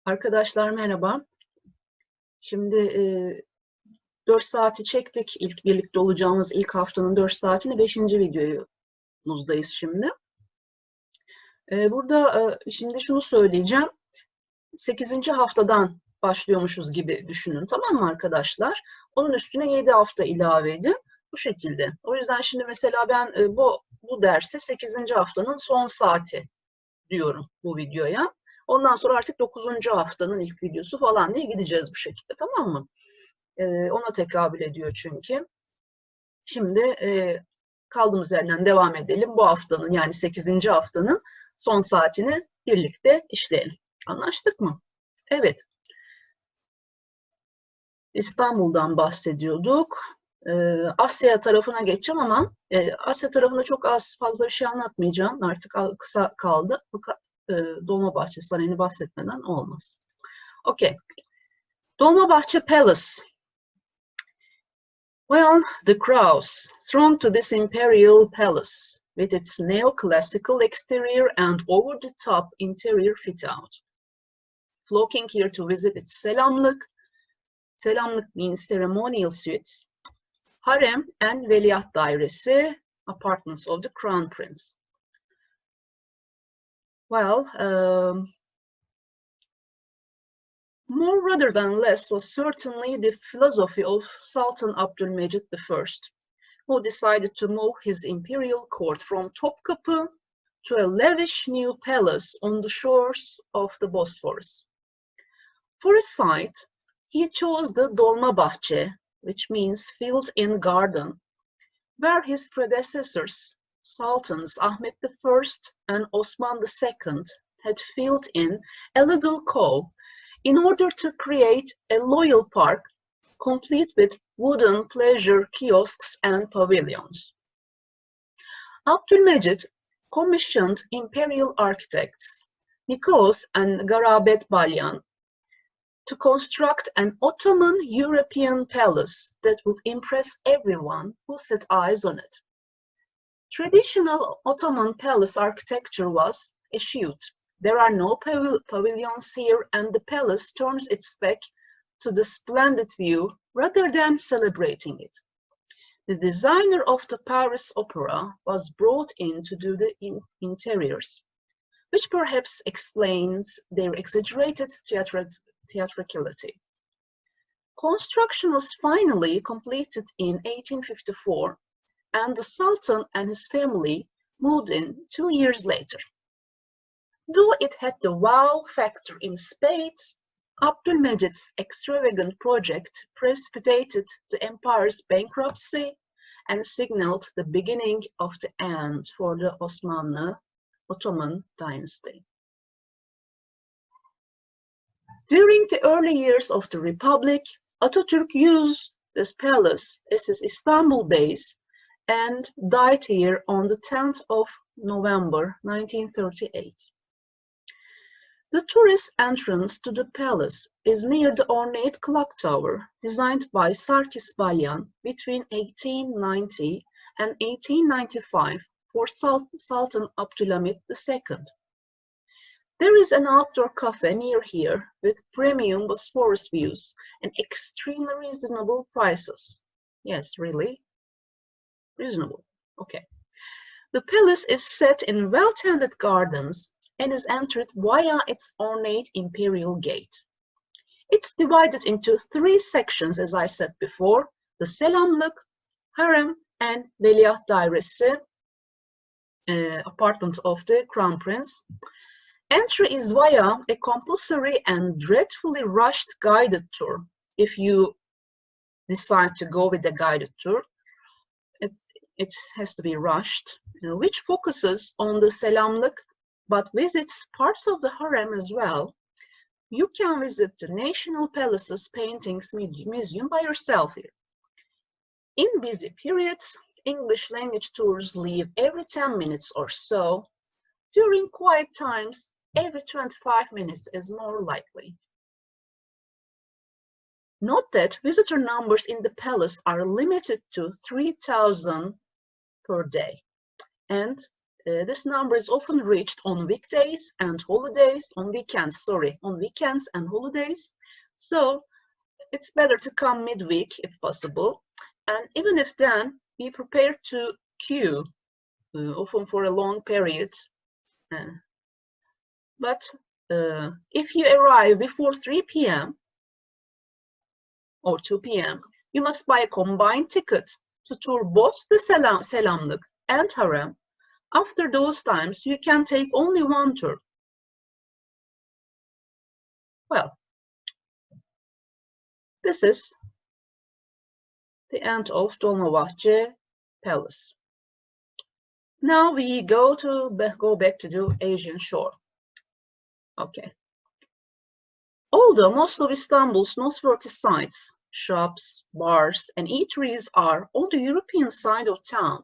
Arkadaşlar merhaba. Şimdi 4 saati çektik. İlk birlikte olacağımız ilk haftanın 4 saatini 5. videomuzdayız şimdi. Burada şimdi şunu söyleyeceğim. 8. haftadan başlıyormuşuz gibi düşünün, tamam mı arkadaşlar? Onun üstüne 7 hafta ilave edin. Bu şekilde. O yüzden şimdi mesela ben bu derse 8. haftanın son saati diyorum bu videoya. Ondan sonra artık 9. haftanın ilk videosu falan diye gideceğiz bu şekilde, tamam mı? Ona tekabül ediyor çünkü. Şimdi kaldığımız yerden devam edelim. Bu haftanın yani 8. haftanın son saatini birlikte işleyelim. Anlaştık mı? Evet. İstanbul'dan bahsediyorduk. Asya tarafına geçeceğim ama Asya tarafında çok fazla bir şey anlatmayacağım. Artık kısa kaldı. Fakat Dolmabahçe Sarayı'nı bahsetmeden olmaz. Okay. Dolmabahçe Palace. Well, the crowds thronged to this imperial palace with its neoclassical exterior and over-the-top interior fit-out. Flocking here to visit its selamlık. Selamlık means ceremonial suites. Harem and veliaht dairesi, apartments of the crown prince. Well, more rather than less was certainly the philosophy of Sultan Abdülmecid I, who decided to move his imperial court from Topkapı to a lavish new palace on the shores of the Bosphorus. For a site, he chose the Dolmabahçe, which means filled-in garden, where his predecessors, Sultans Ahmet I and Osman II, had filled in a little cove in order to create a loyal park complete with wooden pleasure kiosks and pavilions. Abdülmecid commissioned imperial architects Nikos and Garabet Balyan to construct an Ottoman European palace that would impress everyone who set eyes on it. Traditional Ottoman palace architecture was eschewed. There are no pavilions here, and the palace turns its back to the splendid view rather than celebrating it. The designer of the Paris Opera was brought in to do the interiors, which perhaps explains their exaggerated theatricality. Construction was finally completed in 1854, and the Sultan and his family moved in 2 years later. Though it had the wow factor in spades, Abdülmecid's extravagant project precipitated the empire's bankruptcy and signaled the beginning of the end for the Ottoman dynasty. During the early years of the Republic, Atatürk used this palace as his Istanbul base and died here on the 10th of November 1938. The tourist entrance to the palace is near the ornate clock tower designed by Sarkis Balyan between 1890 and 1895 for Sultan Abdülhamit II. There is an outdoor cafe near here with premium Bosphorus views and extremely reasonable prices. Yes, really? Reasonable. Okay. The palace is set in well-tended gardens and is entered via its ornate imperial gate. It's divided into 3 sections, as I said before: the selamlık, harem, and veliaht dairesi, apartment of the crown prince. Entry is via a compulsory and dreadfully rushed guided tour. If you decide to go with the guided tour, it has to be rushed, which focuses on the selamlık but visits parts of the harem as well. You can visit the National Palace's Paintings Museum by yourself here. In busy periods, English language tours leave every 10 minutes or so. During quiet times, every 25 minutes is more likely. Note that visitor numbers in the palace are limited to 3,000 per day, and This number is often reached on weekdays and holidays, on weekends and holidays. So it's better to come midweek if possible. And even if then, be prepared to queue, often for a long period. But if you arrive before 3 p.m. or 2 p.m., you must buy a combined ticket to tour both the Selamlık and Harem. After those times, you can take only one tour. Well, this is the end of Dolmabahce Palace. Now we go back to the Asian shore. Okay. Although most of Istanbul's noteworthy sites, shops, bars, and eateries are on the European side of town,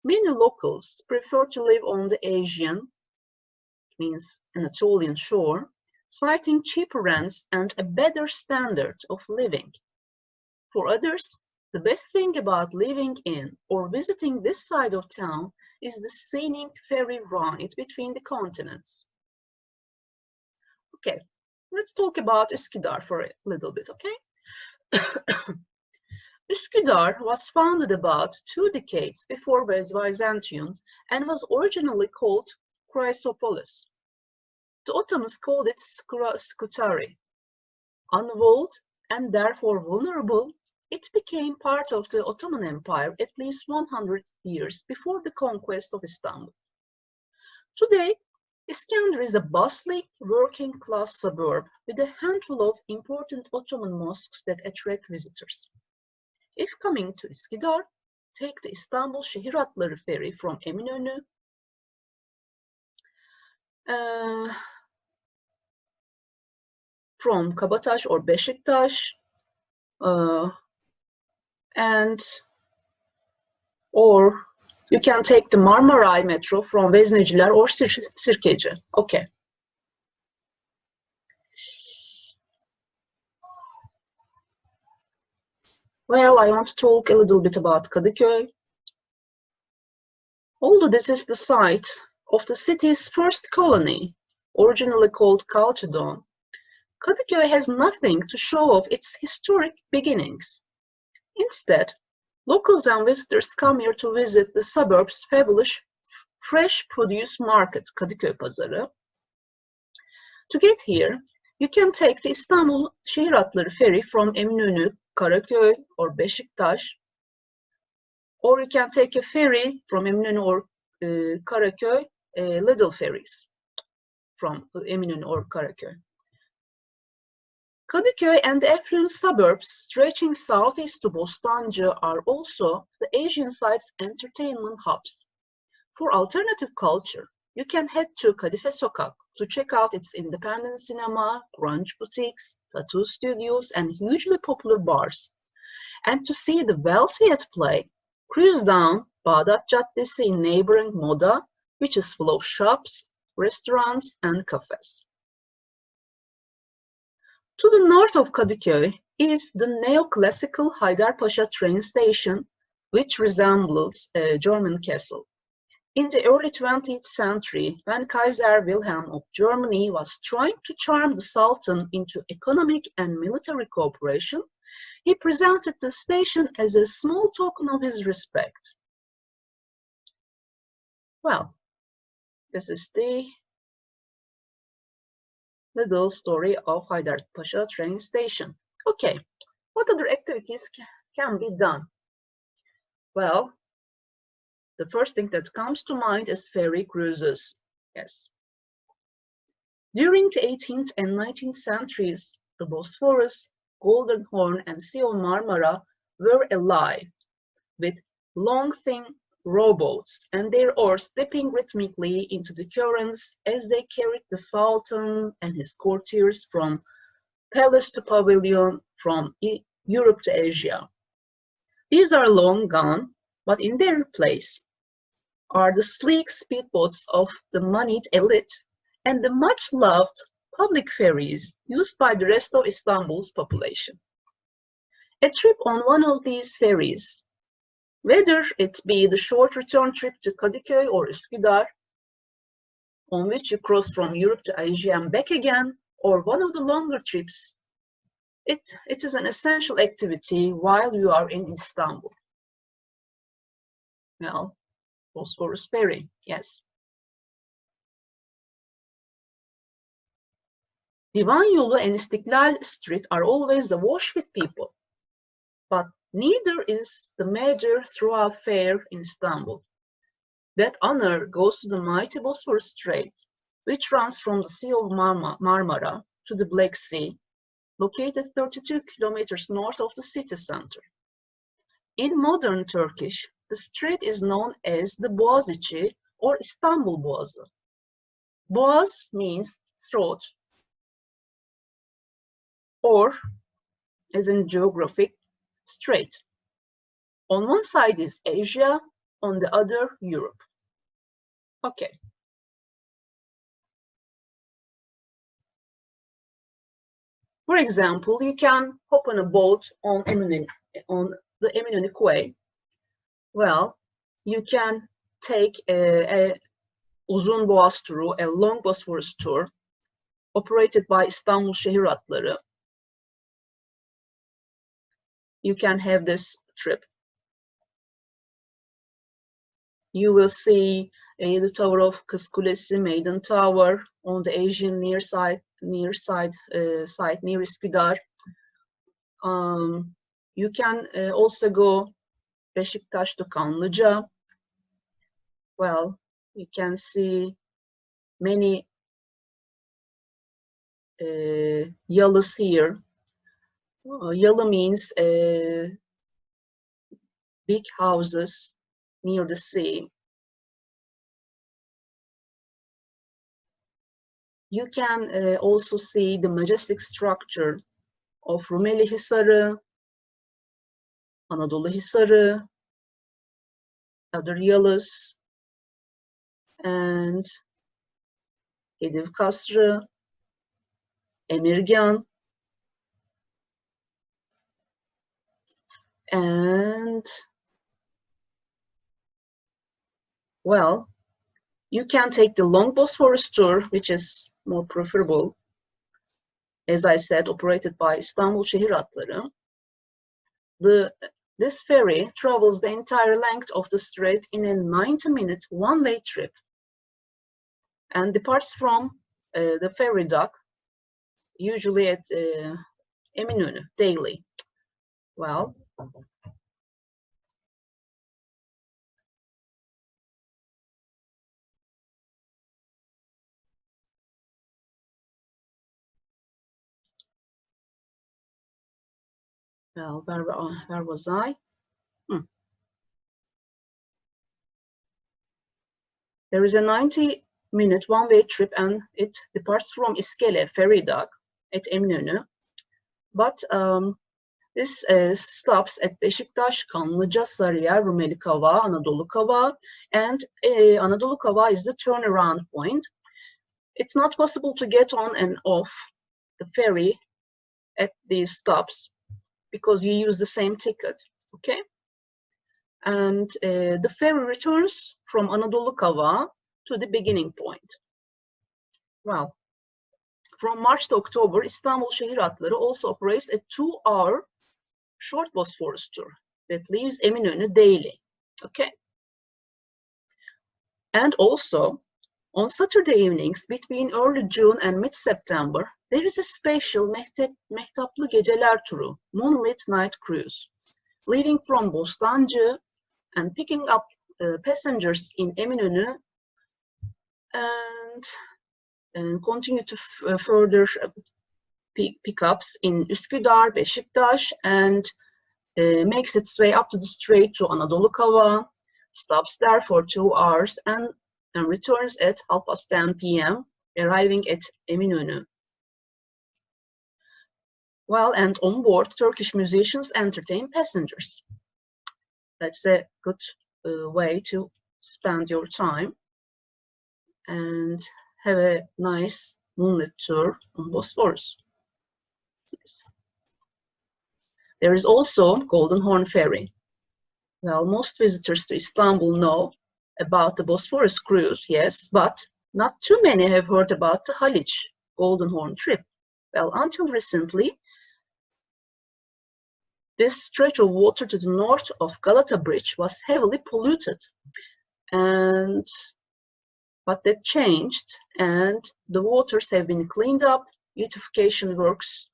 many locals prefer to live on the Asian, means Anatolian shore, citing cheaper rents and a better standard of living. For others, the best thing about living in or visiting this side of town is the scenic ferry ride between the continents. Okay, let's talk about Üsküdar for a little bit, okay? Üsküdar was founded about 2 decades before Byzantium and was originally called Chrysopolis. The Ottomans called it Scutari. Unwalled and therefore vulnerable, it became part of the Ottoman Empire at least 100 years before the conquest of Istanbul. Today, Iskender is a bustling, working-class suburb with a handful of important Ottoman mosques that attract visitors. If coming to Üsküdar, take the İstanbul Şehir Hatları ferry from Eminönü, from Kabataş or Beşiktaş, or you can take the Marmaray metro from Vezneciler or Sirkeci. Okay. Well, I want to talk a little bit about Kadıköy. Although this is the site of the city's first colony, originally called Calçadon, Kadıköy has nothing to show of its historic beginnings. Instead, locals and visitors come here to visit the suburb's fabulous fresh produce market, Kadıköy Pazarı. To get here, you can take the İstanbul Şehir Hatları ferry from Eminönü, Karaköy, or Beşiktaş, or you can take a ferry from Eminönü or Karaköy, little ferries from Eminönü or Karaköy. Kadıköy and the affluent suburbs stretching southeast to Bostancı are also the Asian side's entertainment hubs. For alternative culture, you can head to Kadife Sokak to check out its independent cinema, grunge boutiques, tattoo studios, and hugely popular bars. And to see the wealthy at play, cruise down Bağdat Caddesi in neighboring Moda, which is full of shops, restaurants, and cafes. To the north of Kadıköy is the neoclassical Haydarpaşa train station, which resembles a German castle. In the early 20th century, when Kaiser Wilhelm of Germany was trying to charm the Sultan into economic and military cooperation, he presented the station as a small token of his respect. Well, this is the little story of Haydarpaşa train station. Okay, what other activities can be done? Well, the first thing that comes to mind is ferry cruises. Yes. During the 18th and 19th centuries, the Bosphorus, Golden Horn, and Sea of Marmara were alive with long, thin rowboats and their oars dipping rhythmically into the currents as they carried the Sultan and his courtiers from palace to pavilion, from Europe to Asia. These are long gone, but in their place are the sleek speedboats of the moneyed elite and the much-loved public ferries used by the rest of Istanbul's population. A trip on one of these ferries Whether it be the short return trip to Kadıköy or Üsküdar, on which you cross from Europe to Asia and back again, or one of the longer trips, it is an essential activity while you are in Istanbul. Well, Bosphorus ferry, yes. Divan Yolu and İstiklal Street are always awash with people, but neither is the major thoroughfare in Istanbul. That honor goes to the mighty Bosphorus Strait, which runs from the Sea of Marmara to the Black Sea, located 32 kilometers north of the city center. In modern Turkish, the strait is known as the Boğaziçi or Istanbul Boğazı. Boğaz means throat, or, as in geographic, strait. On one side is Asia, on the other, Europe. Okay. For example, you can hop on a boat on the Eminönü Quay. Well, you can take a Uzun Boğaz tour, a long Bosphorus tour, operated by İstanbul Şehir Hatları. You can have this trip. You will see the Tower of Kız Kulesi, Maiden Tower on the Asian near side near Üsküdar. You can also go Beşiktaş to Kanlıca. Well, you can see many yalыс here. Yalı means big houses near the sea. You can also see the majestic structure of Rumeli Hisarı, Anadolu Hisarı, other yalыс, and Hediv Kasrı, Emirgan, and well, you can take the long Bosphorus tour, which is more preferable, as I said, operated by İstanbul Şehir Hatları. This ferry travels the entire length of the strait in a 90-minute one-way trip and departs from the ferry dock, usually at Eminönü, daily. Well, where was I? There is a 90-minute one-way trip and it departs from İskele ferry dock at Eminönü. But this stops at Beşiktaş, Kanlıca, Sarıyer, Rumeli Kavağı, Anadolu Kavağı, and Anadolu Kavağı is the turnaround point. It's not possible to get on and off the ferry at these stops because you use the same ticket, okay? And the ferry returns from Anadolu Kavağı to the beginning point. Well, from March to October, İstanbul Şehir Hatları also operates a 2-hour short Bosphorus tour that leaves Eminönü daily, okay? And also, on Saturday evenings between early June and mid-September, there is a special Mehtaplı Geceler turu, Moonlit Night Cruise, leaving from Bostancı and picking up passengers in Eminönü and continue to further pickups in Üsküdar, Beşiktaş, and makes its way up to the strait to Anadolu Kavağı, stops there for 2 hours, and returns at 10:30 p.m., arriving at Eminönü. Well, and on board, Turkish musicians entertain passengers. That's a good way to spend your time and have a nice moonlit tour on Bosphorus. Yes. There is also Golden Horn Ferry. Well, most visitors to Istanbul know about the Bosphorus cruise, yes, but not too many have heard about the Haliç Golden Horn trip. Well, until recently, this stretch of water to the north of Galata Bridge was heavily polluted, but that changed, and the waters have been cleaned up, beautification works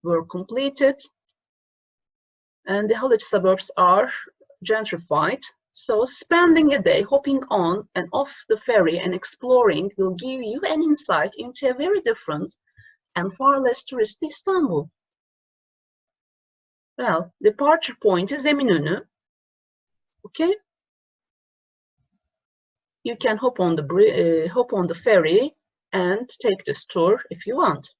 were completed, and the Haliç suburbs are gentrified. So spending a day hopping on and off the ferry and exploring will give you an insight into a very different and far less touristy Istanbul. Well, departure point is Eminönü. Okay, you can hop on the ferry and take this tour if you want.